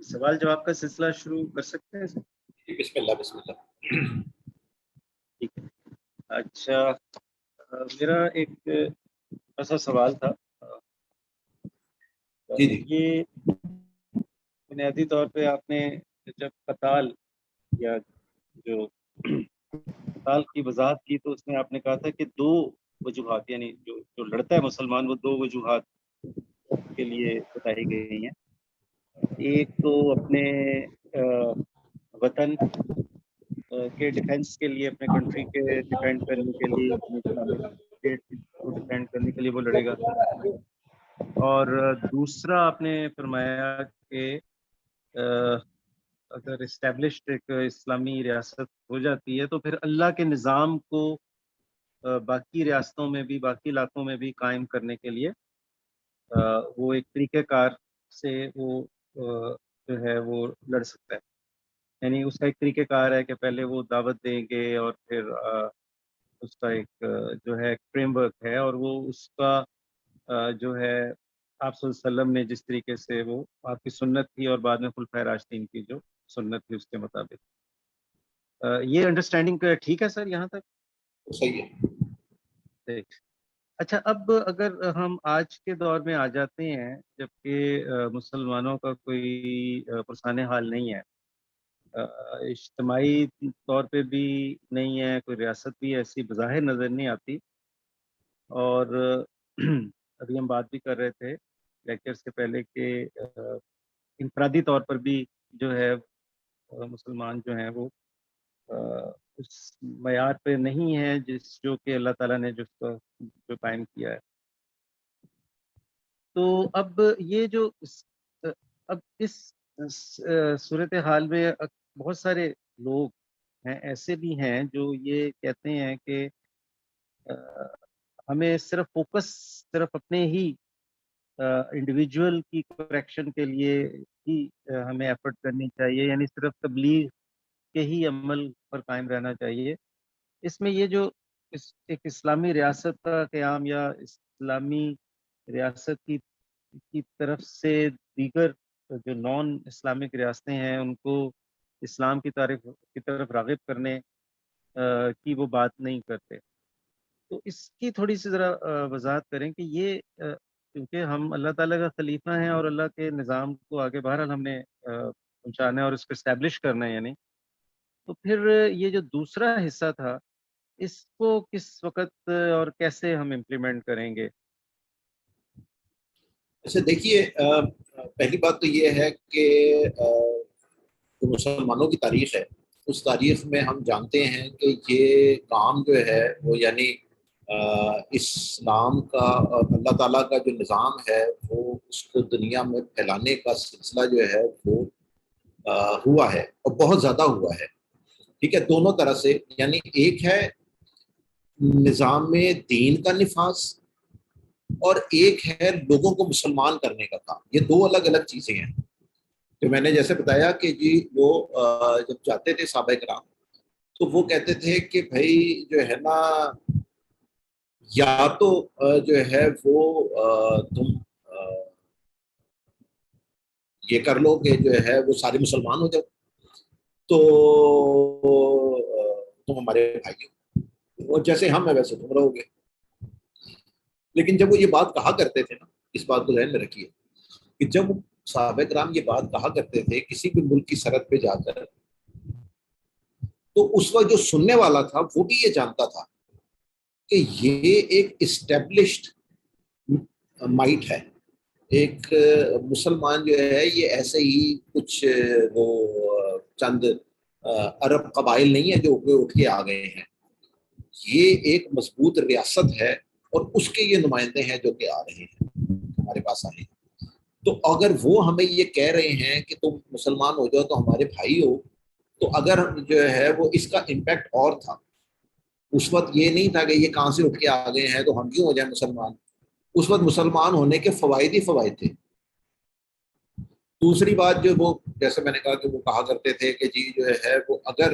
سوال جواب کا سلسلہ شروع کر سکتے ہیں سر؟ بسم اللہ بسم اللہ. ٹھیک ہے. اچھا، میرا ایک ایسا سوال تھا. جی جی. یہ بنیادی طور پہ آپ نے جب قتال یا جو قتال کی وضاحت کی تو اس میں آپ نے کہا تھا کہ دو وجوہات، یعنی جو لڑتا ہے مسلمان وہ دو وجوہات کے لیے بتائی گئی ہیں. ایک تو اپنے وطن کے ڈیفینس کے لیے، اپنے کنٹری کے ڈیفینڈ کرنے کے لیے، اپنے اسلامک اسٹیٹ کو ڈیفینڈ کرنے کے لیے وہ لڑے گا. اور دوسرا آپ نے فرمایا کہ اگر اسٹیبلشڈ ایک اسلامی ریاست ہو جاتی ہے تو پھر اللہ کے نظام کو باقی ریاستوں میں بھی، باقی علاقوں میں بھی قائم کرنے کے لیے وہ ایک طریقہ کار سے وہ جو ہے وہ لڑ سکتا ہے. یعنی اس کا ایک طریقہ کار ہے کہ پہلے وہ دعوت دیں گے اور پھر اس کا ایک جو ہے فریم ورک ہے، اور وہ اس کا جو ہے آپ صلی اللہ علیہ وسلم نے جس طریقے سے وہ آپ کی سنت تھی اور بعد میں خلفائے راشدین کی جو سنت تھی اس کے مطابق. یہ انڈرسٹینڈنگ ٹھیک ہے سر یہاں تک؟ صحیح ہے. ٹھیک. اچھا، اب اگر ہم آج کے دور میں آ جاتے ہیں جبکہ مسلمانوں کا کوئی پرسان حال نہیں ہے، اجتماعی طور پہ بھی نہیں ہے، کوئی ریاست بھی ایسی بظاہر نظر نہیں آتی، اور ابھی ہم بات بھی کر رہے تھے لیکچر سے پہلے کہ انفرادی طور پر بھی جو ہے مسلمان جو ہیں وہ اس معیار پہ نہیں ہے جو کہ اللہ تعالیٰ نے جو قائم کیا ہے. تو اب یہ جو اب اس صورتحال میں بہت سارے لوگ ہیں، ایسے بھی ہیں جو یہ کہتے ہیں کہ ہمیں صرف اپنے ہی انڈیویجول کی کریکشن کے لیے ہی ہمیں ایفرٹ کرنی چاہیے، یعنی صرف تبلیغ کے ہی عمل پر قائم رہنا چاہیے. اس میں یہ جو ایک اسلامی ریاست کا قیام یا اسلامی ریاست کی طرف سے دیگر جو نان اسلامک ریاستیں ہیں ان کو اسلام کی طرف راغب کرنے کی وہ بات نہیں کرتے. تو اس کی تھوڑی سی ذرا وضاحت کریں کہ یہ کیونکہ ہم اللہ تعالیٰ کا خلیفہ ہیں اور اللہ کے نظام کو آگے بہرحال ہم نے پہنچانا ہے اور اس کو اسٹیبلش کرنا ہے، یعنی تو پھر یہ جو دوسرا حصہ تھا اس کو کس وقت اور کیسے ہم امپلیمنٹ کریں گے؟ اچھا دیکھیے، پہلی بات تو یہ ہے کہ جو مسلمانوں کی تاریخ ہے اس تاریخ میں ہم جانتے ہیں کہ یہ کام جو ہے وہ یعنی اسلام کا اور اللہ تعالیٰ کا جو نظام ہے وہ اس کو دنیا میں پھیلانے کا سلسلہ جو ہے وہ ہوا ہے اور بہت زیادہ ہوا ہے. ٹھیک ہے، دونوں طرح سے، یعنی ایک ہے نظام دین کا نفاذ اور ایک ہے لوگوں کو مسلمان کرنے کا کام. یہ دو الگ الگ چیزیں ہیں. جو میں نے جیسے بتایا کہ جی وہ جب جاتے تھے صحابہ کرام تو وہ کہتے تھے کہ بھائی جو ہے نا یا تو جو ہے وہ تم یہ کر لو کہ جو ہے وہ سارے مسلمان ہو جاؤ تو تم ہمارے بھائی ہو، اور جیسے ہم ہیں ویسے تم رہو گے. لیکن جب وہ یہ بات کہا کرتے تھے نا، اس بات کو ذہن میں رکھیے کہ جب صحابہ کرام یہ بات کہا کرتے تھے کسی بھی ملک کی سرحد پہ جا کر، تو اس وقت جو سننے والا تھا وہ بھی یہ جانتا تھا کہ یہ ایک اسٹیبلشڈ مائٹ ہے. ایک مسلمان جو ہے یہ ایسے ہی کچھ وہ چند عرب قبائل نہیں ہے جو اٹھ کے آ گئے ہیں. یہ ایک مضبوط ریاست ہے اور اس کے یہ نمائندے ہیں جو کہ آ رہے ہیں ہمارے پاس آئے ہیں. تو اگر وہ ہمیں یہ کہہ رہے ہیں کہ تم مسلمان ہو جاؤ تو ہمارے بھائی ہو، تو اگر جو ہے وہ اس کا امپیکٹ اور تھا. اس وقت یہ نہیں تھا کہ یہ کہاں سے اٹھ کے آ گئے ہیں تو ہم کیوں ہو جائیں مسلمان. اس وقت مسلمان ہونے کے فوائد ہی فوائد تھے. دوسری بات جو وہ جیسے میں نے کہا کہ وہ کہا کرتے تھے کہ جی جو ہے وہ اگر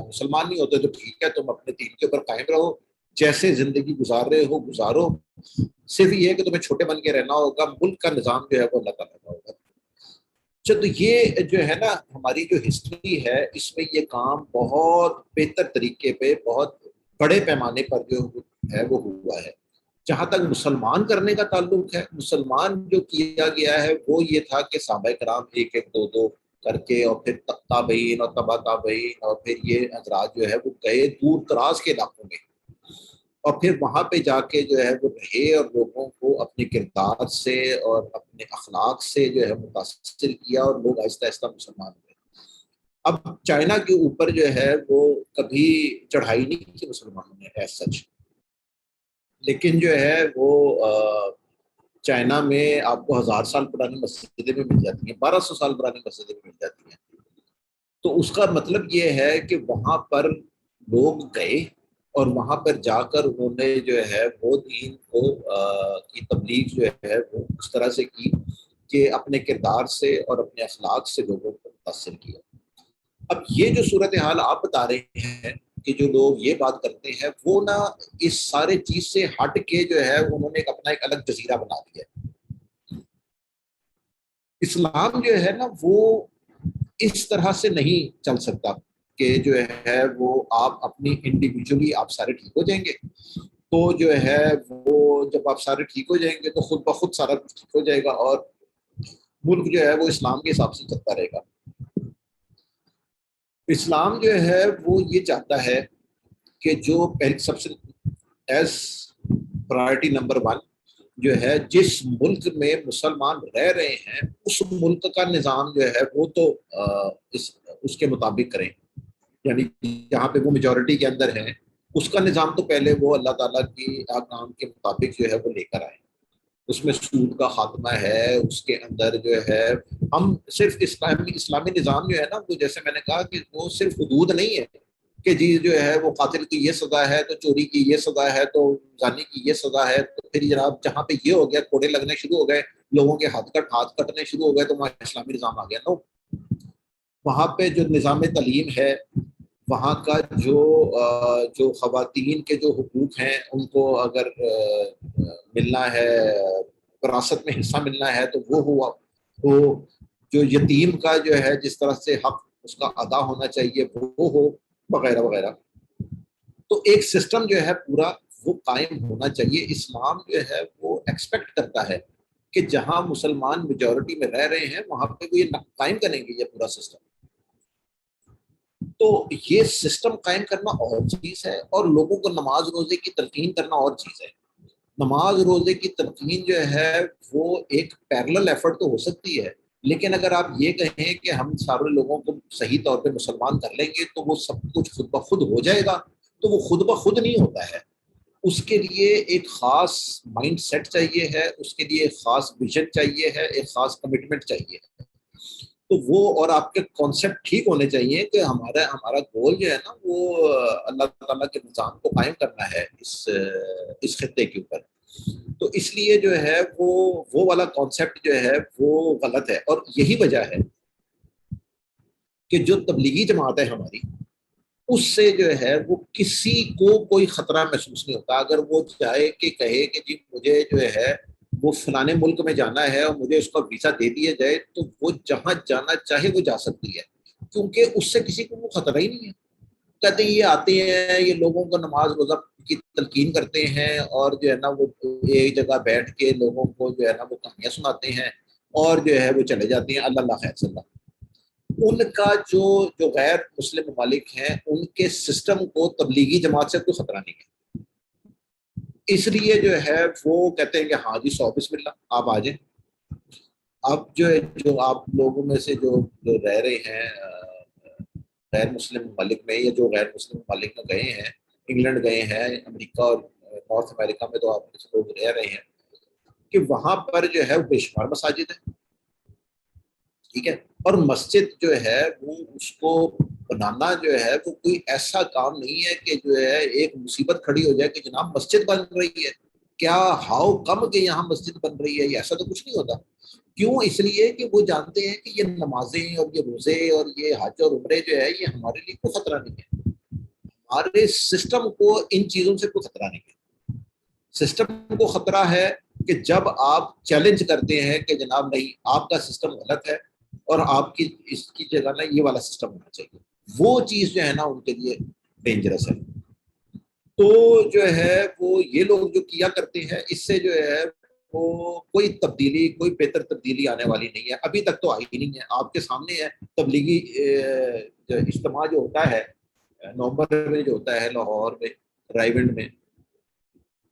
مسلمان نہیں ہوتے تو ٹھیک ہے تم اپنے دین کے اوپر قائم رہو، جیسے زندگی گزار رہے ہو گزارو، صرف یہ ہے کہ تمہیں چھوٹے بن کے رہنا ہوگا، ملک کا نظام جو ہے وہ اللہ تعالیٰ کا ہوگا۔ اچھا، تو یہ جو ہے نا ہماری جو ہسٹری ہے اس میں یہ کام بہت بہتر طریقے پہ بہت بڑے پیمانے پر جو ہے وہ ہوا ہے۔ جہاں تک مسلمان کرنے کا تعلق ہے، مسلمان جو کیا گیا ہے وہ یہ تھا کہ صحابہ کرام ایک ایک دو دو کر کے، اور پھر تابعین اور تبع تابعین، اور پھر یہ حضرات جو ہے وہ گئے دور دراز کے علاقوں میں، اور پھر وہاں پہ جا کے جو ہے وہ رہے، اور لوگوں کو اپنے کردار سے اور اپنے اخلاق سے جو ہے متاثر کیا، اور لوگ آہستہ آہستہ مسلمان ہوئے۔ اب چائنا کے اوپر جو ہے وہ کبھی چڑھائی نہیں کی مسلمانوں نے ایز سچ، لیکن جو ہے وہ چائنا میں آپ کو 1000 سال پرانی مسجدیں بھی مل جاتی ہیں، 1200 سال پرانی مسجدیں بھی مل جاتی ہیں۔ تو اس کا مطلب یہ ہے کہ وہاں پر لوگ گئے، اور وہاں پر جا کر انہوں نے جو ہے وہ دین کو کی تبلیغ جو ہے وہ اس طرح سے کی کہ اپنے کردار سے اور اپنے اخلاق سے لوگوں کو متاثر کیا۔ اب یہ جو صورتحال آپ بتا رہے ہیں کہ جو لوگ یہ بات کرتے ہیں وہ نا اس سارے چیز سے ہٹ کے جو ہے انہوں نے اپنا ایک الگ جزیرہ بنا دیا ہے۔ اسلام جو ہے نا وہ اس طرح سے نہیں چل سکتا کہ جو ہے وہ آپ اپنی انڈیویجولی آپ سارے ٹھیک ہو جائیں گے، تو جو ہے وہ جب آپ سارے ٹھیک ہو جائیں گے تو خود بخود سارا کچھ ٹھیک ہو جائے گا، اور ملک جو ہے وہ اسلام کے حساب سے چلتا رہے گا۔ اسلام جو ہے وہ یہ چاہتا ہے کہ جو پہلے سب سے ایز پرائرٹی نمبر 1 جو ہے جس ملک میں مسلمان رہ رہے ہیں اس ملک کا نظام جو ہے وہ تو اس کے مطابق کریں، یعنی جہاں پہ وہ میجورٹی کے اندر ہیں اس کا نظام تو پہلے وہ اللہ تعالیٰ کی احکام کے مطابق جو ہے وہ لے کر آئے۔ اس میں سود کا خاتمہ ہے، اس کے اندر جو ہے ہم صرف اسلامی نظام جو ہے نا وہ جیسے میں نے کہا کہ وہ صرف حدود نہیں ہے کہ جی جو ہے وہ قاتل کی یہ سزا ہے تو چوری کی یہ سزا ہے تو زانی کی یہ سزا ہے، تو پھر جناب جہاں پہ یہ ہو گیا کوڑے لگنے شروع ہو گئے، لوگوں کے ہاتھ کٹنے شروع ہو گئے، تو وہاں اسلامی نظام آ گیا۔ نو، وہاں پہ جو نظام تعلیم ہے، وہاں کا جو خواتین کے جو حقوق ہیں ان کو اگر ملنا ہے، وراثت میں حصہ ملنا ہے تو وہ ہوا، وہ جو یتیم کا جو ہے جس طرح سے حق اس کا ادا ہونا چاہیے وہ ہو، وغیرہ وغیرہ۔ تو ایک سسٹم جو ہے پورا وہ قائم ہونا چاہیے۔ اسلام جو ہے وہ ایکسپیکٹ کرتا ہے کہ جہاں مسلمان میجورٹی میں رہ رہے ہیں وہاں پہ وہ یہ قائم کریں گے یہ پورا سسٹم۔ تو یہ سسٹم قائم کرنا اور چیز ہے، اور لوگوں کو نماز روزے کی تلقین کرنا اور چیز ہے۔ نماز روزے کی تلقین جو ہے وہ ایک پیرلل ایفرٹ تو ہو سکتی ہے، لیکن اگر آپ یہ کہیں کہ ہم سارے لوگوں کو صحیح طور پہ مسلمان کر لیں گے تو وہ سب کچھ خود بخود ہو جائے گا، تو وہ خود بخود نہیں ہوتا ہے۔ اس کے لیے ایک خاص مائنڈ سیٹ چاہیے ہے، اس کے لیے ایک خاص ویژن چاہیے ہے، ایک خاص کمٹمنٹ چاہیے ہے۔ تو وہ اور آپ کے کانسیپٹ ٹھیک ہونے چاہیے کہ ہمارا گول جو ہے نا وہ اللہ تعالیٰ کے نظام کو قائم کرنا ہے اس خطے کے اوپر۔ تو اس لیے جو ہے وہ والا کانسیپٹ جو ہے وہ غلط ہے، اور یہی وجہ ہے کہ جو تبلیغی جماعت ہے ہماری اس سے جو ہے وہ کسی کو کوئی خطرہ محسوس نہیں ہوتا۔ اگر وہ چاہے کہ کہے کہ جی مجھے جو ہے وہ فلانے ملک میں جانا ہے اور مجھے اس کا ویزا دے دیا جائے تو وہ جہاں جانا چاہے وہ جا سکتی ہے، کیونکہ اس سے کسی کو وہ خطرہ ہی نہیں ہے۔ کہتے ہیں یہ آتے ہیں، یہ لوگوں کو نماز روزہ کی تلقین کرتے ہیں، اور جو ہے نا وہ ایک جگہ بیٹھ کے لوگوں کو جو ہے نا وہ کہانیاں سناتے ہیں، اور جو ہے وہ چلے جاتے ہیں، اللہ خیر صلی اللہ۔ ان کا جو غیر مسلم ممالک ہیں ان کے سسٹم کو تبلیغی جماعت سے کوئی خطرہ نہیں ہے، اس لیے جو ہے وہ کہتے ہیں کہ ہاں جی 100 بسم اللہ آپ آ جائیں۔ اب جو آپ لوگوں میں سے جو رہ رہے ہیں غیر مسلم ممالک میں، یا جو غیر مسلم ممالک میں گئے ہیں، انگلینڈ گئے ہیں، امریکہ اور نارتھ امریکہ میں تو آپ لوگ رہ رہے ہیں، کہ وہاں پر جو ہے بے شمار مساجد ہے، ٹھیک ہے، اور مسجد جو ہے وہ اس کو بنانا جو ہے وہ کوئی ایسا کام نہیں ہے کہ جو ہے ایک مصیبت کھڑی ہو جائے کہ جناب مسجد بن رہی ہے، کیا ہاؤ کم کہ یہاں مسجد بن رہی ہے، یہ ایسا تو کچھ نہیں ہوتا۔ کیوں؟ اس لیے کہ وہ جانتے ہیں کہ یہ نمازیں اور یہ روزے اور یہ حج اور عمرے جو ہے یہ ہمارے لیے کوئی خطرہ نہیں ہے۔ ہمارے سسٹم کو ان چیزوں سے کوئی خطرہ نہیں ہے. سسٹم کو خطرہ ہے کہ جب آپ چیلنج کرتے ہیں کہ جناب نہیں آپ کا سسٹم غلط ہے اور آپ کی اس کی جگہ نا یہ والا سسٹم ہونا چاہیے, وہ چیز جو ہے نا ان کے لیے ڈینجرس ہے. تو جو ہے وہ یہ لوگ جو کیا کرتے ہیں اس سے جو ہے وہ کوئی تبدیلی, کوئی بہتر تبدیلی آنے والی نہیں ہے. ابھی تک تو آئی ہی نہیں ہے. آپ کے سامنے ہے تبلیغی اجتماع جو ہوتا ہے نومبر میں, جو ہوتا ہے لاہور میں رائیونڈ میں,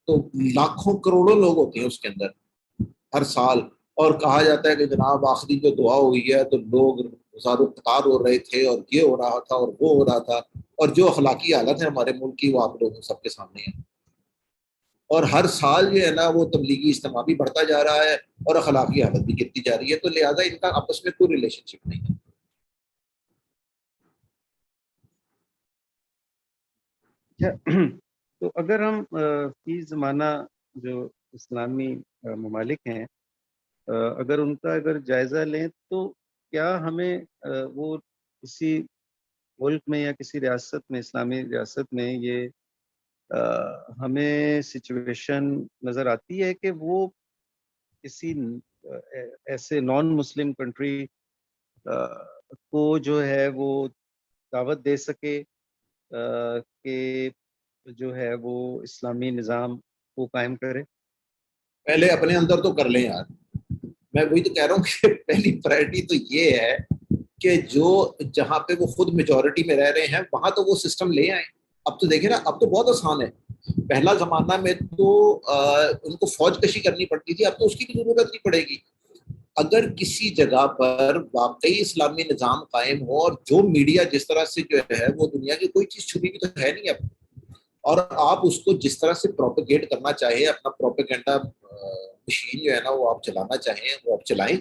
تو لاکھوں کروڑوں لوگ ہوتے ہیں اس کے اندر ہر سال, اور کہا جاتا ہے کہ جناب آخری جو دعا ہوئی ہے تو لوگ ہزاروں قطار ہو رہے تھے اور یہ ہو رہا تھا اور وہ ہو رہا تھا, اور جو اخلاقی حالت ہے ہمارے ملک کی وہ آپ لوگوں سب کے سامنے ہے. اور ہر سال جو ہے نا وہ تبلیغی اجتماع بھی بڑھتا جا رہا ہے اور اخلاقی حالت بھی گرتی جا رہی ہے, تو لہٰذا ان کا آپس میں کوئی ریلیشن شپ نہیں ہے. تو اگر ہم فی زمانہ جو اسلامی ممالک ہیں اگر ان کا اگر جائزہ لیں تو کیا ہمیں وہ کسی ملک میں یا کسی ریاست میں, اسلامی ریاست میں یہ ہمیں سچویشن نظر آتی ہے کہ وہ کسی ایسے نان مسلم کنٹری کو جو ہے وہ دعوت دے سکے کہ جو ہے وہ اسلامی نظام کو قائم کرے؟ پہلے اپنے اندر تو کر لیں یار. میں وہی تو کہہ رہا ہوں کہ پہلی پرائرٹی تو یہ ہے کہ جو جہاں پہ وہ خود میجورٹی میں رہ رہے ہیں وہاں تو وہ سسٹم لے آئیں. اب تو دیکھیں نا, اب تو بہت آسان ہے. پہلا زمانہ میں تو ان کو فوج کشی کرنی پڑتی تھی, اب تو اس کی بھی ضرورت نہیں پڑے گی. اگر کسی جگہ پر واقعی اسلامی نظام قائم ہو, اور جو میڈیا جس طرح سے جو ہے وہ دنیا کی کوئی چیز چھپی بھی تو ہے نہیں اب, اور آپ اس کو جس طرح سے پروپیگیٹ کرنا چاہیں, اپنا پروپیگنڈا مشین جو ہے نا وہ آپ چلانا چاہیں وہ آپ چلائیں,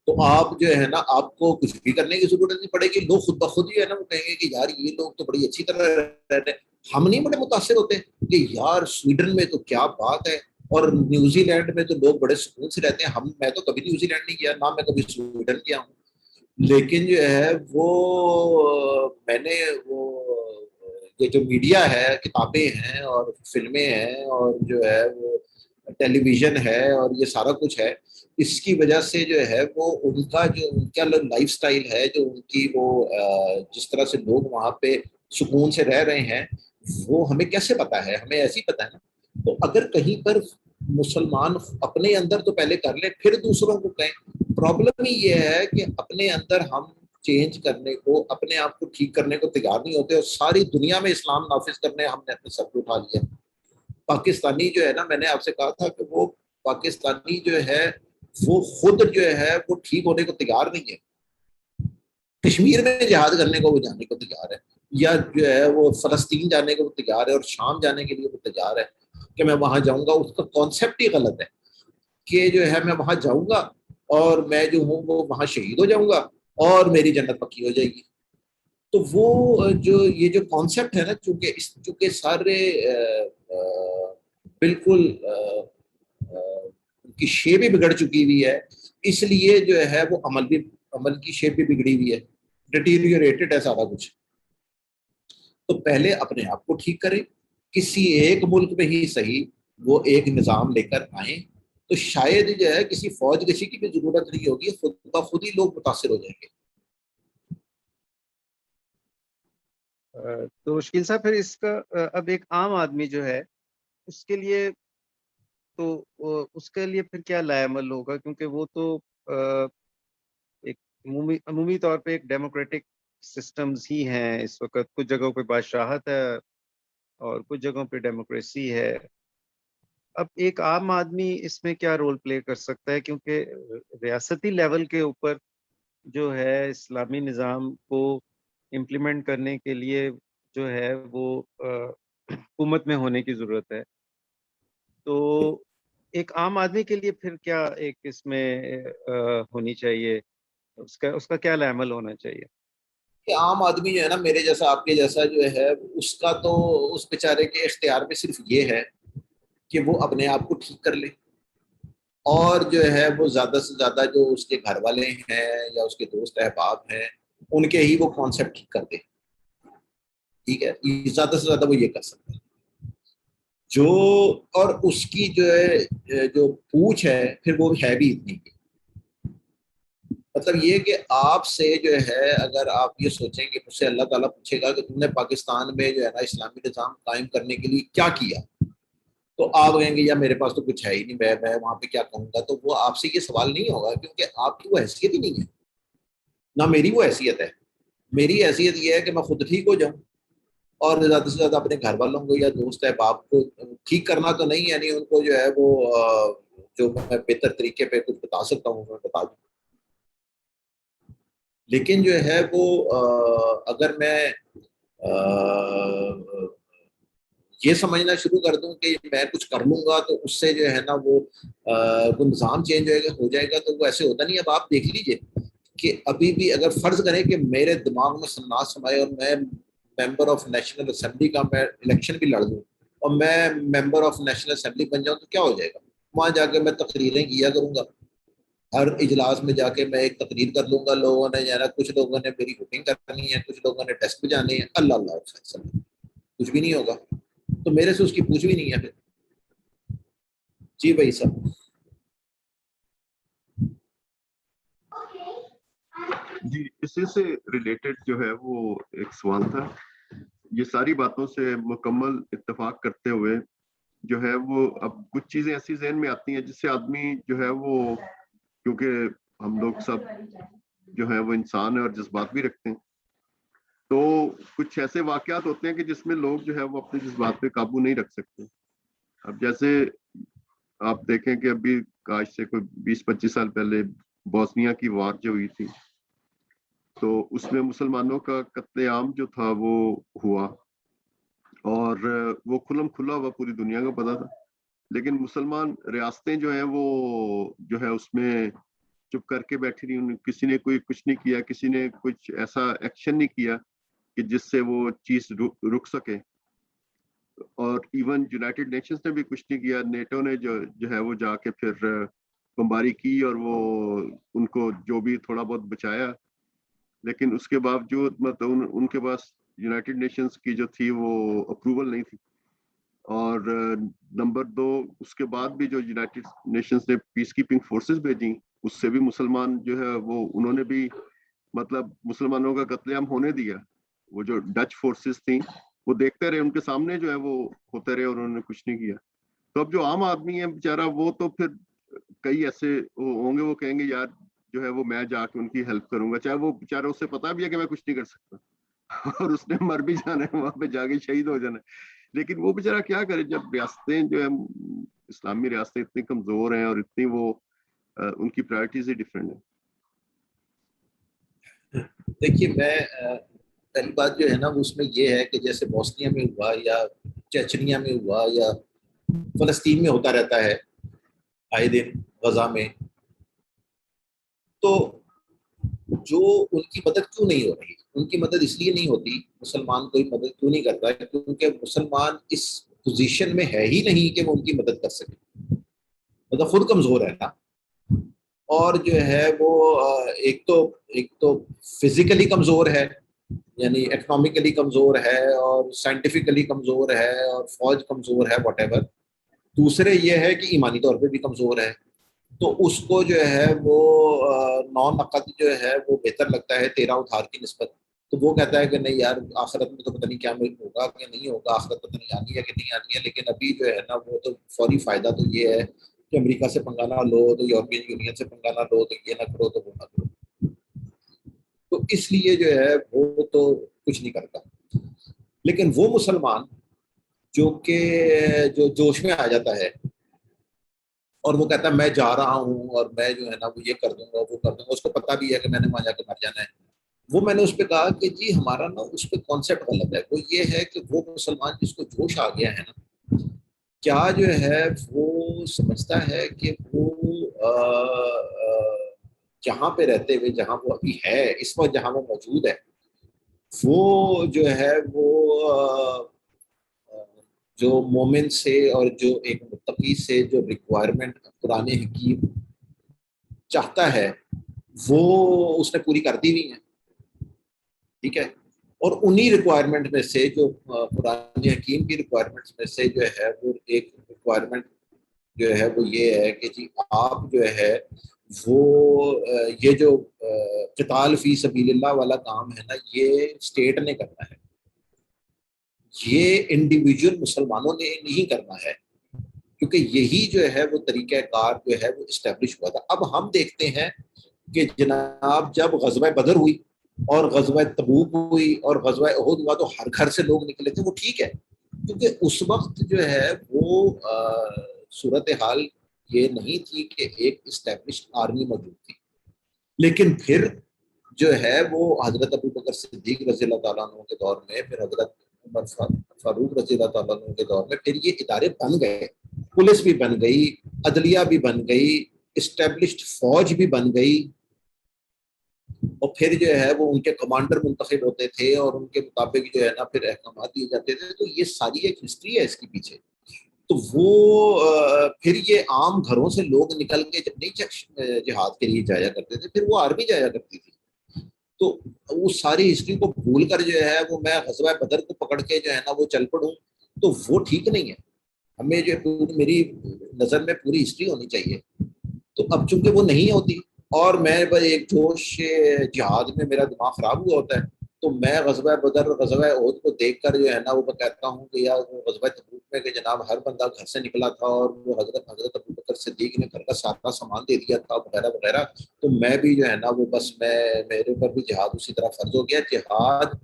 تو آپ جو ہے نا آپ کو کچھ بھی کرنے کی ضرورت نہیں پڑے گی. لوگ خود بخود ہی ہے نا وہ کہیں گے کہ یار یہ لوگ تو بڑی اچھی طرح رہتے ہیں. ہم نہیں بڑے متاثر ہوتے کہ یار سویڈن میں تو کیا بات ہے, اور نیوزی لینڈ میں تو لوگ بڑے سکون سے رہتے ہیں. میں تو کبھی نیوزی لینڈ نہیں گیا, نہ میں کبھی سویڈن گیا ہوں, لیکن جو ہے وہ میں نے وہ یہ جو میڈیا ہے, کتابیں ہیں اور فلمیں ہیں اور جو ہے وہ ٹیلی ویژن ہے اور یہ سارا کچھ ہے, اس کی وجہ سے جو ہے وہ ان کا لائف سٹائل ہے, جو ان کی وہ جس طرح سے لوگ وہاں پہ سکون سے رہ رہے ہیں وہ ہمیں کیسے پتا ہے, ہمیں ایسے ہی پتا ہے نا. تو اگر کہیں پر مسلمان اپنے اندر تو پہلے کر لیں پھر دوسروں کو کہیں. پرابلم ہی یہ ہے کہ اپنے اندر ہم چینج کرنے کو, اپنے آپ کو ٹھیک کرنے کو تیار نہیں ہوتے, اور ساری دنیا میں اسلام نافذ کرنے ہم نے اپنے سر پہ اٹھا لیا. پاکستانی جو ہے نا, میں نے آپ سے کہا تھا کہ وہ پاکستانی جو ہے وہ خود جو ہے وہ ٹھیک ہونے کو تیار نہیں ہے. کشمیر میں جہاد کرنے کو وہ جانے کو تیار ہے, یا جو ہے وہ فلسطین جانے کو تیار ہے, اور شام جانے کے لیے وہ تیار ہے کہ میں وہاں جاؤں گا. اس کا کانسیپٹ ہی غلط ہے کہ جو ہے میں وہاں جاؤں گا اور میں جو ہوں وہ وہاں شہید ہو جاؤں گا اور میری جنت پکی ہو جائے گی. تو وہ جو یہ جو کانسیپٹ ہے نا, چونکہ سارے بالکل ان کی شیپ بھی بگڑ چکی ہوئی ہے, اس لیے جو ہے وہ عمل کی شیپ بھی بگڑی ہوئی ہے, ڈیٹیریوریٹڈ ہے سارا کچھ. تو پہلے اپنے آپ کو ٹھیک کریں, کسی ایک ملک میں ہی صحیح وہ ایک نظام لے کر آئیں, تو شاید جو ہے کسی فوج کشی کی بھی ضرورت نہیں ہوگی, خود بخود ہی لوگ متاثر ہو جائیں گے. تو شکیل صاحب پھر اس کا اب ایک عام آدمی جو ہے اس کے لیے تو اس کے لیے پھر کیا لائے عمل ہوگا, کیونکہ وہ تو ایک عمومی طور پہ ایک ڈیموکریٹک سسٹمز ہی ہیں اس وقت. کچھ جگہوں پہ بادشاہت ہے اور کچھ جگہوں پہ ڈیموکریسی ہے. اب ایک عام آدمی اس میں کیا رول پلے کر سکتا ہے, کیونکہ ریاستی لیول کے اوپر جو ہے اسلامی نظام کو امپلیمنٹ کرنے کے لیے جو ہے وہ حکومت میں ہونے کی ضرورت ہے. تو ایک عام آدمی کے لیے پھر کیا ایک اس میں ہونی چاہیے, اس کا کیا عمل ہونا چاہیے؟ کہ عام آدمی جو ہے نا, میرے جیسا آپ کے جیسا جو ہے, اس کا تو اس بیچارے کے اختیار میں صرف یہ ہے کہ وہ اپنے آپ کو ٹھیک کر لے, اور جو ہے وہ زیادہ سے زیادہ جو اس کے گھر والے ہیں یا اس کے دوست احباب ہیں ان کے ہی وہ کانسیپٹ ٹھیک کر دے. ٹھیک ہے، زیادہ سے زیادہ وہ یہ کر سکتا ہے جو، اور اس کی جو ہے جو پوچھ ہے پھر وہ ہے بھی اتنی کی. مطلب یہ کہ آپ سے جو ہے اگر آپ یہ سوچیں کہ مجھ سے اللہ تعالیٰ پوچھے گا کہ تم نے پاکستان میں جو ہے نا اسلامی نظام قائم کرنے کے لیے کیا کیا، تو آپ کہیں گے یا میرے پاس تو کچھ ہے ہی نہیں، میں وہاں پہ کیا کہوں گا. تو وہ آپ سے یہ سوال نہیں ہوگا کیونکہ آپ کی وہ حیثیت ہی نہیں ہے، نہ میری وہ حیثیت ہے. میری حیثیت یہ ہے کہ میں خود ٹھیک ہو جاؤں اور زیادہ سے زیادہ اپنے گھر والوں کو یا دوست ہے باپ کو ٹھیک کرنا تو نہیں، یعنی ان کو جو ہے وہ جو میں بہتر طریقے پہ کچھ بتا سکتا ہوں میں بتا دوں. لیکن جو ہے وہ اگر میں یہ سمجھنا شروع کر دوں کہ میں کچھ کر لوں گا تو اس سے جو ہے نا وہ نظام چینج ہو جائے گا تو وہ ایسے ہوتا نہیں. اب آپ دیکھ لیجئے کہ ابھی بھی اگر فرض کریں کہ میرے دماغ میں سناس سمائے اور میں ممبر آف نیشنل اسمبلی کا میں الیکشن بھی لڑ دوں اور میں ممبر آف نیشنل اسمبلی بن جاؤں تو کیا ہو جائے گا. وہاں جا کے میں تقریریں کیا کروں گا، ہر اجلاس میں جا کے میں ایک تقریر کر لوں گا. لوگوں نے جو ہے نا کچھ لوگوں نے میری ووٹنگ کرنی ہے، کچھ لوگوں نے ٹیسٹ بھی جانے ہیں. اللہ اللہ کچھ بھی نہیں ہوگا تو میرے سے اس کی پوچھ بھی نہیں ہے پھر. جی بھائی صاحب. جی اسی سے ریلیٹڈ جو ہے وہ ایک سوال تھا. یہ ساری باتوں سے مکمل اتفاق کرتے ہوئے جو ہے وہ اب کچھ چیزیں ایسی ذہن میں آتی ہیں جس سے آدمی جو ہے وہ، کیونکہ ہم لوگ سب جو ہے وہ انسان ہیں اور جذبات بھی رکھتے ہیں، تو کچھ ایسے واقعات ہوتے ہیں کہ جس میں لوگ جو ہے وہ اپنے جذبات پہ قابو نہیں رکھ سکتے. اب جیسے آپ دیکھیں کہ ابھی آج سے کوئی 20-25 سال پہلے بوسنیا کی وار جو ہوئی تھی، تو اس میں مسلمانوں کا قتل عام جو تھا وہ ہوا اور وہ کھلم کھلا ہوا پوری دنیا کو پتا تھا. لیکن مسلمان ریاستیں جو ہیں وہ جو ہے اس میں چپ کر کے بیٹھی رہی. کسی نے کوئی کچھ نہیں کیا، کسی نے کچھ ایسا ایکشن نہیں کیا کہ جس سے وہ چیز رک سکے. اور ایون یونائٹڈ نیشنز نے بھی کچھ نہیں کیا. نیٹو نے جو ہے وہ جا کے پھر بمباری کی اور وہ ان کو جو بھی تھوڑا بہت بچایا. لیکن اس کے باوجود مطلب ان کے پاس یونائٹڈ نیشنز کی جو تھی وہ اپروول نہیں تھی. اور نمبر 2 اس کے بعد بھی جو یونائٹڈ نیشنز نے پیس کیپنگ فورسز بھیجی، اس سے بھی مسلمان جو ہے وہ انہوں نے بھی مطلب مسلمانوں کا قتل عام ہونے دیا. وہ جو ڈچ فورسز تھیں وہ دیکھتے رہے، ان کے سامنے جو ہے وہ ہوتے رہے اور انہوں نے کچھ نہیں کیا. تو اب جو عام آدمی ہے بیچارہ وہ تو پھر کئی ایسے ہوں گے وہ کہیں گے یار جو ہے وہ میں جا کے ان کی ہیلپ کروں گا، چاہے وہ بیچارہ اسے پتا بھی ہے کہ میں کچھ نہیں کر سکتا اور اس نے مر بھی جانا ہے وہاں پہ جا کے شہید ہو جانا ہے. لیکن وہ بیچارہ کیا کرے جب ریاستیں جو ہے اسلامی ریاستیں اتنی کمزور ہیں اور اتنی وہ ان کی پرائرٹیز ہی ڈفرینٹ ہیں. دیکھیے میں پہلی بات جو ہے نا اس میں یہ ہے کہ جیسے بوسنیا میں ہوا یا چچنیا میں ہوا یا فلسطین میں ہوتا رہتا ہے آئے دن، غزہ میں، تو جو ان کی مدد کیوں نہیں ہو رہی؟ ان کی مدد اس لیے نہیں ہوتی، مسلمان کوئی مدد کیوں نہیں کرتا ہے کیونکہ مسلمان اس پوزیشن میں ہے ہی نہیں کہ وہ ان کی مدد کر سکے. مطلب خود کمزور ہے نا، اور جو ہے وہ ایک تو فزیکلی کمزور ہے، یعنی اکنامکلی کمزور ہے اور سائنٹیفکلی کمزور ہے اور فوج کمزور ہے واٹ ایور. دوسرے یہ ہے کہ ایمانی طور پہ بھی کمزور ہے. تو اس کو جو ہے وہ نو نقد جو ہے وہ بہتر لگتا ہے 13 ادھار کی نسبت. تو وہ کہتا ہے کہ نہیں یار آخرت میں تو پتہ نہیں کیا ہوگا کہ نہیں ہوگا، آخرت پتہ نہیں آنی ہے کہ نہیں آنی ہے. لیکن ابھی جو ہے نا وہ تو فوری فائدہ تو یہ ہے کہ امریکہ سے پنگا نہ لو تو یورپین یونین سے پنگا نہ لو تو یہ نہ کرو تو وہ نہ کرو. تو اس لیے جو ہے وہ تو کچھ نہیں کرتا. لیکن وہ مسلمان جو کہ جو جوش میں آ جاتا ہے اور وہ کہتا ہے میں جا رہا ہوں اور میں جو ہے نا وہ یہ کر دوں گا وہ کر دوں گا، اس کو پتا بھی ہے کہ میں نے وہاں جا کے مر جانا ہے. وہ میں نے اس پہ کہا کہ جی ہمارا نا اس پہ کانسیپٹ غلط ہے. وہ یہ ہے کہ وہ مسلمان جس کو جوش آ گیا ہے نا، کیا جو ہے وہ سمجھتا ہے کہ وہ جہاں پہ رہتے ہوئے جہاں وہ ابھی ہے اس وقت جہاں وہ موجود ہے، وہ جو ہے وہ جو مومن سے اور جو ایک متقی سے جو ریکوائرمنٹ قرآن حکیم چاہتا ہے وہ اس نے پوری کر دی ہوئی ہے. ٹھیک ہے، اور انہی ریکوائرمنٹ میں سے جو قرآن حکیم کی ریکوائرمنٹس میں سے جو ہے وہ ایک ریکوائرمنٹ جو ہے وہ یہ ہے کہ جی آپ جو ہے وہ یہ جو قتال فی سبیل اللہ والا کام ہے نا یہ اسٹیٹ نے کرنا ہے، یہ انڈیویجول مسلمانوں نے نہیں کرنا ہے، کیونکہ یہی جو ہے وہ طریقہ کار جو ہے وہ اسٹیبلش ہوا تھا۔ اب ہم دیکھتے ہیں کہ جناب جب غزوہ بدر ہوئی اور غزوہ تبوک ہوئی اور غزوہ احد ہوا تو ہر گھر سے لوگ نکلے تھے، وہ ٹھیک ہے، کیونکہ اس وقت جو ہے وہ صورتحال یہ نہیں تھی کہ ایک اسٹیبلشڈ آرمی موجود تھی۔ لیکن پھر جو ہے وہ حضرت ابو بکر صدیق رضی اللہ تعالیٰ عنہ کے دور میں، پھر حضرت عمر فاروق رضی اللہ تعالیٰ عنہ کے دور میں پھر یہ ادارے بن گئے، پولیس بھی بن گئی، عدلیہ بھی بن گئی، اسٹیبلشڈ فوج بھی بن گئی، اور پھر جو ہے وہ ان کے کمانڈر منتخب ہوتے تھے اور ان کے مطابق جو ہے نا پھر احکامات دیے جاتے تھے۔ تو یہ ساری ایک ہسٹری ہے اس کے پیچھے۔ تو وہ پھر یہ عام گھروں سے لوگ نکل کے جب نہیں جہاد کے لیے جایا کرتے تھے، پھر وہ آرمی جایا کرتی تھی۔ تو اس ساری ہسٹری کو بھول کر جو ہے وہ میں غزوہ بدر کو پکڑ کے جو ہے نا وہ چل پڑوں، تو وہ ٹھیک نہیں ہے۔ ہمیں جو میری نظر میں پوری ہسٹری ہونی چاہیے، تو اب چونکہ وہ نہیں ہوتی اور میں بس ایک جوش جہاد میں میرا دماغ خراب ہوا ہوتا ہے، تو میں غزوہ بدر غزوہ احد کو دیکھ کر جو ہے نا وہ کہتا ہوں کہ یار وہ غزوہ تبوک میں کہ جناب ہر بندہ گھر سے نکلا تھا اور وہ حضرت ابو بکر صدیق نے گھر کا سارا سامان دے دیا تھا وغیرہ وغیرہ، تو میں بھی جو ہے نا وہ بس میرے اوپر بھی جہاد اسی طرح فرض ہو گیا۔ جہاد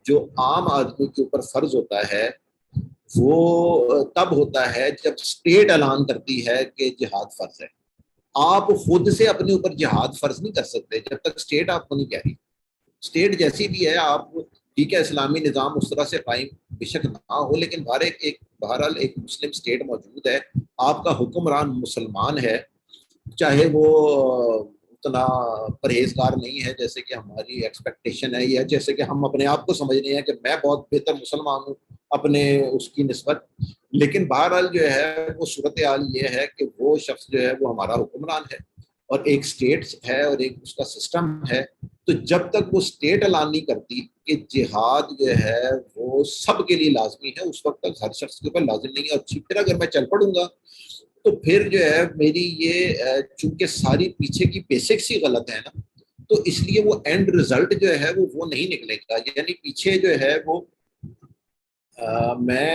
جو عام آدمی کے اوپر فرض ہوتا ہے وہ تب ہوتا ہے جب اسٹیٹ اعلان کرتی ہے کہ جہاد فرض ہے۔ آپ خود سے اپنے اوپر جہاد فرض نہیں کر سکتے جب تک اسٹیٹ آپ کو نہیں کہہ رہی۔ اسٹیٹ جیسی بھی ہے، آپ ٹھیک ہے اسلامی نظام اس طرح سے قائم بے شک نہ ہو، لیکن بہرحال ایک مسلم اسٹیٹ موجود ہے، آپ کا حکمران مسلمان ہے، چاہے وہ اتنا پرہیزگار نہیں ہے جیسے کہ ہماری ایکسپیکٹیشن ہے، یا جیسے کہ ہم اپنے آپ کو سمجھ رہے ہیں کہ میں بہت بہتر مسلمان ہوں اپنے اس کی نسبت، لیکن بہرحال جو ہے وہ صورتحال یہ ہے کہ وہ شخص جو ہے وہ ہمارا حکمران ہے اور ایک اسٹیٹ ہے اور ایک اس کا سسٹم ہے۔ تو جب تک وہ اسٹیٹ اعلان نہیں کرتی کہ جہاد جو ہے وہ سب کے لیے لازمی ہے، اس وقت تک ہر شخص کے اوپر لازم نہیں ہے۔ اور پھر اگر میں چل پڑوں گا تو پھر جو ہے میری یہ چونکہ ساری پیچھے کی بیسکس ہی غلط ہے نا، تو اس لیے وہ اینڈ رزلٹ جو ہے وہ نہیں نکلے گا۔ یعنی پیچھے جو ہے وہ میں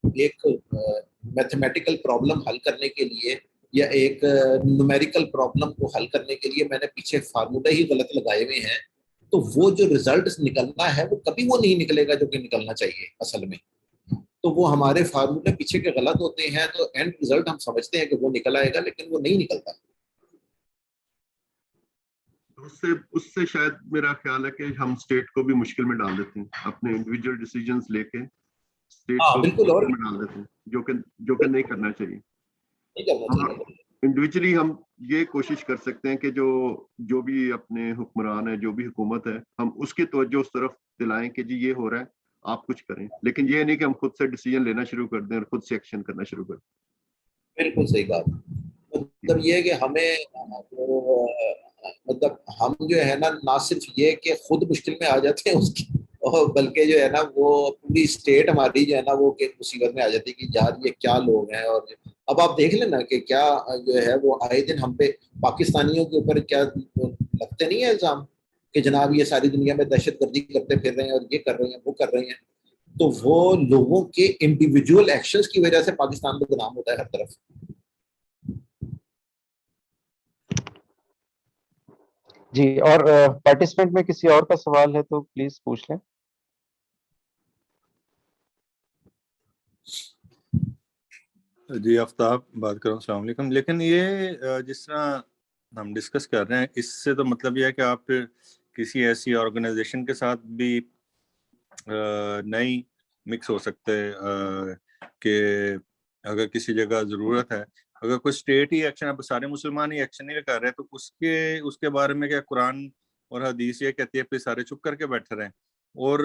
ایک میتھمیٹیکل پرابلم حل کرنے کے لیے یا ایک نومیریکل پرابلم کو حل کرنے کے لیے میں نے پیچھے فارمولہ ہی غلط لگائے ہوئے ہیں، تو وہ جو رزلٹ نکلنا ہے وہ کبھی وہ نہیں نکلے گا جو کہ نکلنا چاہیے اصل میں۔ تو وہ ہمارے فارمولے پیچھے کے غلط ہوتے ہیں، تو اینڈ رزلٹ ہم سمجھتے ہیں کہ وہ نکل آئے گا، لیکن وہ نہیں نکلتا۔ اس سے شاید میرا خیال ہے کہ ہم اسٹیٹ کو بھی مشکل میں ڈال دیتے ہیں، اپنے انڈیویجول ڈیسیجنز لے کے اسٹیٹ کو بالکل، اور مشکل میں ڈال دیتے ہیں، جو کہ نہیں کرنا چاہیے۔ نہیں کرنا چاہیے۔ انڈیویجلی ہم یہ کوشش کر سکتے ہیں کہ جو بھی اپنے حکمران ہے، جو بھی حکومت ہے، ہم اس کی توجہ اس طرف دلائیں کہ جی یہ ہو رہا ہے آپ کچھ کریں، لیکن یہ نہیں کہ ہم خود سے ڈیسیجن لینا شروع کر دیں اور خود سے ایکشن کرنا شروع کر دیں۔ بالکل صحیح بات۔ مطلب یہ کہ ہمیں مطلب ہم جو ہے نا نہ صرف یہ کہ خود مشکل میں آ جاتے ہیں اس کی، بلکہ جو ہے نا وہ پوری اسٹیٹ ہماری جو ہے نا وہ مصیبت میں آ جاتی ہے کہ یار یہ کیا لوگ ہیں۔ اور اب آپ دیکھ لینا کہ کیا جو ہے وہ آئے دن ہم پہ پاکستانیوں کے اوپر کیا لگتے نہیں ہیں الزام کہ جناب یہ ساری دنیا میں دہشت گردی کرتے پھر رہے ہیں اور یہ کر رہے ہیں وہ کر رہے ہیں، تو وہ لوگوں کے انڈیویجول ایکشنز کی وجہ سے پاکستان بدنام ہوتا ہے ہر طرف۔ جی، اور پارٹیسپینٹ میں کسی اور کا سوال ہے تو پلیز پوچھ لیں۔ جی آفتاب بات کر رہا ہوں، السلام علیکم۔ لیکن یہ جس طرح ہم ڈسکس کر رہے ہیں، اس سے تو مطلب یہ ہے کہ آپ پھر کسی ایسی آرگنائزیشن کے ساتھ بھی نہیں مکس ہو سکتے کہ اگر کسی جگہ ضرورت ہے، اگر کوئی اسٹیٹ ہی ایکشن، اب سارے مسلمان ہی ایکشن نہیں کر رہے تو اس کے بارے میں کیا قرآن اور حدیث یہ کہتی ہے پھر سارے چپ کر کے بیٹھے رہیں؟ اور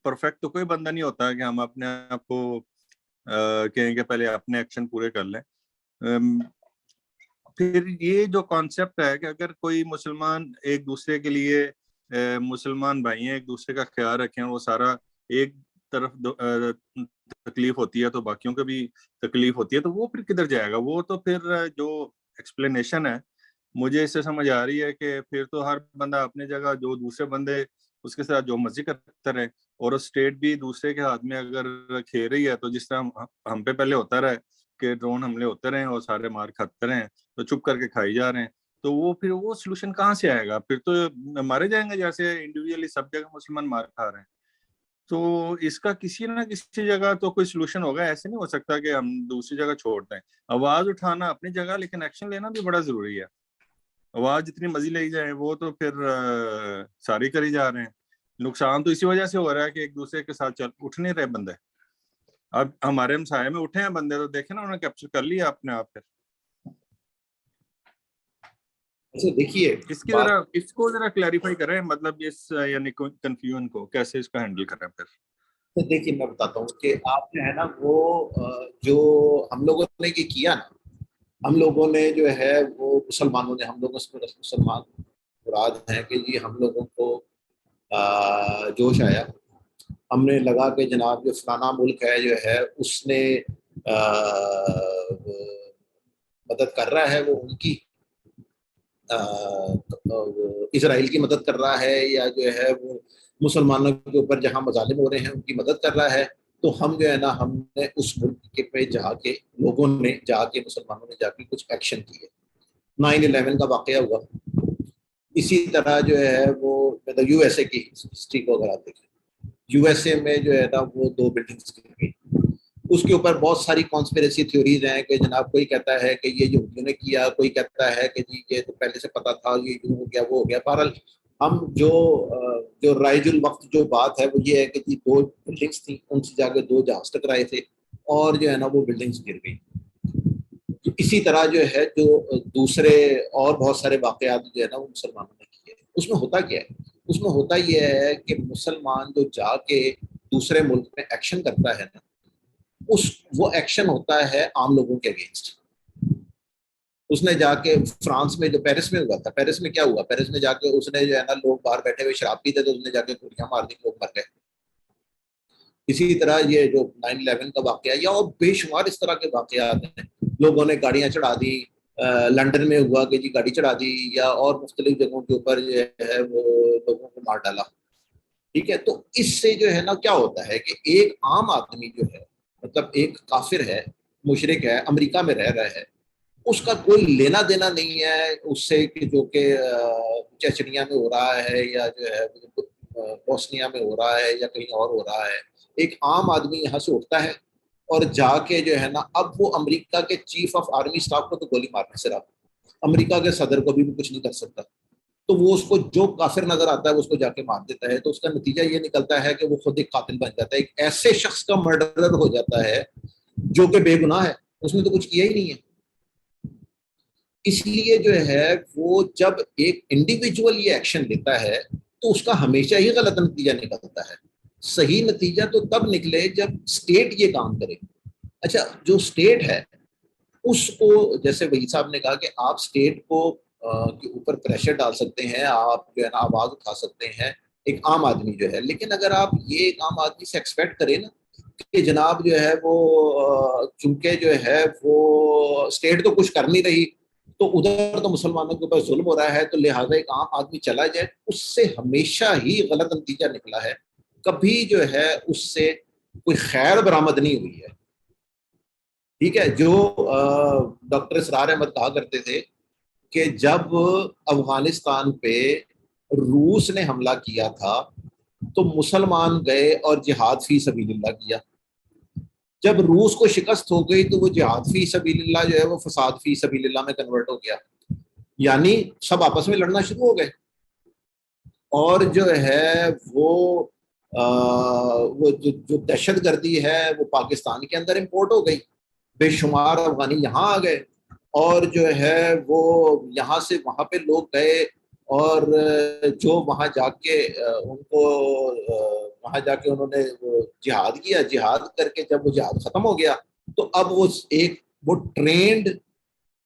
پرفیکٹ تو کوئی بندہ نہیں ہوتا کہ ہم اپنے آپ کو کہیں کہ پہلے اپنے ایکشن پورے کر لیں۔ پھر یہ جو کانسیپٹ ہے کہ اگر کوئی مسلمان ایک دوسرے کے لیے مسلمان بھائی ہیں ایک دوسرے کا خیال رکھیں, وہ سارا ایک طرف تکلیف ہوتی ہے تو باقیوں کو بھی تکلیف ہوتی ہے, تو وہ پھر کدھر جائے گا؟ وہ تو پھر جو ایکسپلینیشن ہے مجھے اس سے سمجھ آ رہی ہے کہ پھر تو ہر بندہ اپنی جگہ, جو دوسرے بندے اس کے ساتھ جو مرضی کرتا رہے, اور اسٹیٹ بھی دوسرے کے ہاتھ میں اگر کھیل رہی ہے, تو جس طرح ہم پہ پہلے ہوتا رہا کہ ڈرون حملے ہوتے رہے اور سارے مار کھاتے رہے تو چپ کر کے کھائی جا رہے ہیں, تو وہ پھر وہ سولوشن کہاں سے آئے گا؟ پھر تو مارے جائیں گے جیسے انڈیویجلی سب جگہ مسلمان مار کھا رہے ہیں. تو اس کا کسی نہ کسی جگہ تو کوئی سولوشن ہوگا. ایسے نہیں ہو سکتا کہ ہم دوسری جگہ چھوڑ دیں. آواز اٹھانا اپنی جگہ, لیکن ایکشن لینا بھی بڑا ضروری ہے. آواز جتنی مرضی لی جائے وہ تو پھر ساری کری جا رہے ہیں. نقصان تو اسی وجہ سے ہو رہا ہے کہ ایک دوسرے کے ساتھ اٹھ نہیں رہے بندے. اب ہمارے ہمسائے میں اٹھے ہیں بندے, تو دیکھیں نا انہوں نے کیپچر کر لیا اپنے آپ. پھر دیکھیے اس کو ذرا کلیریفائی کریں, مطلب اس یعنی کنفیوژن کو کیسے اس کا ہینڈل کریں. پھر دیکھیے میں بتاتا ہوں کہ آپ جو ہے نا وہ جو ہم لوگوں نے یہ کیا نا, ہم لوگوں نے جو ہے وہ مسلمانوں نے, ہم لوگوں سے مسلمان مراد ہیں کہ جی ہم لوگوں کو جوش آیا, ہم نے لگا کہ جناب جو فلانا ملک ہے جو ہے اس نے مدد کر رہا ہے, وہ ان کی اسرائیل کی مدد کر رہا ہے, یا جو ہے وہ مسلمانوں کے اوپر جہاں مظالم ہو رہے ہیں ان کی مدد کر رہا ہے. تو ہم جو ہے نا ہم نے اس ملک کے پہ جا کے لوگوں نے جا کے مسلمانوں نے جا کے کچھ ایکشن کیے. 9/11 کا واقعہ ہوا, اسی طرح جو ہے وہ یو ایس اے کی ہسٹری کو اگر آپ دیکھیں, یو ایس اے میں جو ہے نا وہ 2 بلڈنگز گر گئی. اس کے اوپر بہت ساری کانسپیریسی تھیوریز ہیں کہ جناب کوئی کہتا ہے کہ یہ یہودیوں نے کیا, کوئی کہتا ہے کہ جی یہ تو پہلے سے پتا تھا, یہ یوں ہو گیا وہ ہو گیا. بہرحال ہم جو رائج الوقت جو بات ہے وہ یہ ہے کہ جی 2 بلڈنگس تھیں, ان سے جا کے 2 جہاز ٹکرائے تھے اور جو ہے نا وہ بلڈنگس گر گئی. اسی طرح جو ہے جو دوسرے اور بہت سارے واقعات جو ہے نا وہ مسلمانوں نے کیے. اس میں ہوتا کیا ہے؟ اس میں ہوتا یہ ہے کہ مسلمان جو جا کے دوسرے ملک میں ایکشن کرتا ہے نا, وہ ایکشن ہوتا ہے عام لوگوں کے اگینسٹ. اس نے جا کے فرانس میں جو پیرس میں ہوا تھا, پیرس میں کیا ہوا, پیرس میں جا کے اس نے جو ہے نا لوگ باہر بیٹھے ہوئے شراب پیتے تو اس نے جا کے گولیاں مار دی, لوگ مر گئے. اسی طرح یہ جو 9/11 کا واقعہ یا اور بے شمار اس طرح کے واقعات ہیں, لوگوں نے گاڑیاں چڑھا دی. لنڈن میں ہوا کہ جی گاڑی چڑھا دی, یا اور مختلف جگہوں کے اوپر جو ہے وہ لوگوں کو مار ڈالا. ٹھیک ہے, تو اس سے جو ہے نا کیا ہوتا ہے کہ ایک عام آدمی جو ہے, مطلب ایک کافر ہے, مشرک ہے, امریکہ میں رہ رہا ہے, اس کا کوئی لینا دینا نہیں ہے اس سے کہ جو کہ چچنیا میں ہو رہا ہے یا جو ہے بوسنیا میں ہو رہا ہے یا کہیں اور ہو رہا ہے. ایک عام آدمی یہاں سے اٹھتا ہے اور جا کے جو ہے نا, اب وہ امریکہ کے چیف آف آرمی اسٹاف کو تو گولی مارنے سے رہا, امریکہ کے صدر کو بھی کچھ نہیں کر سکتا. تو وہ اس کو جو کافر نظر آتا ہے وہ اس کو جا کے مار دیتا ہے. تو اس کا نتیجہ یہ نکلتا ہے کہ وہ خود ایک قاتل بن جاتا ہے, ایک ایسے شخص کا مرڈرر ہو جاتا ہے جو کہ بے گناہ ہے, اس نے تو کچھ کیا ہی نہیں ہے. اس لیے جو ہے وہ جب ایک انڈیویجول یہ ایکشن لیتا ہے تو اس کا ہمیشہ ہی غلط نتیجہ نکلتا ہے. صحیح نتیجہ تو تب نکلے جب اسٹیٹ یہ کام کرے. اچھا, جو اسٹیٹ ہے اس کو, جیسے وحید صاحب نے کہا کہ آپ اسٹیٹ کو کے اوپر پریشر ڈال سکتے ہیں, آپ جو ہے نا آواز اٹھا سکتے ہیں ایک عام آدمی جو ہے, لیکن اگر آپ یہ ایک عام آدمی سے ایکسپیکٹ کریں نا کہ جناب جو ہے وہ چونکہ جو ہے وہ اسٹیٹ تو کچھ کر نہیں رہی تو ادھر تو مسلمانوں کے اوپر ظلم ہو رہا ہے, تو لہٰذا ایک عام آدمی چلا جائے, اس سے ہمیشہ ہی غلط نتیجہ نکلا ہے. کبھی جو ہے اس سے کوئی خیر برآمد نہیں ہوئی ہے. ٹھیک ہے, جو ڈاکٹر اسرار احمد کہا کرتے تھے کہ جب افغانستان پہ روس نے حملہ کیا تھا تو مسلمان گئے اور جہاد فی سبیل اللہ کیا. جب روس کو شکست ہو گئی تو وہ جہاد فی سبیل اللہ جو ہے وہ فساد فی سبیل اللہ میں کنورٹ ہو گیا, یعنی سب آپس میں لڑنا شروع ہو گئے. اور جو ہے وہ جو دہشت گردی ہے وہ پاکستان کے اندر امپورٹ ہو گئی. بے شمار افغانی یہاں آ گئے اور جو ہے وہ یہاں سے وہاں پہ لوگ گئے اور جو وہاں جا کے ان کو وہاں جا کے انہوں نے جہاد کیا. جہاد کر کے جب وہ جہاد ختم ہو گیا تو اب وہ ایک وہ ٹرینڈ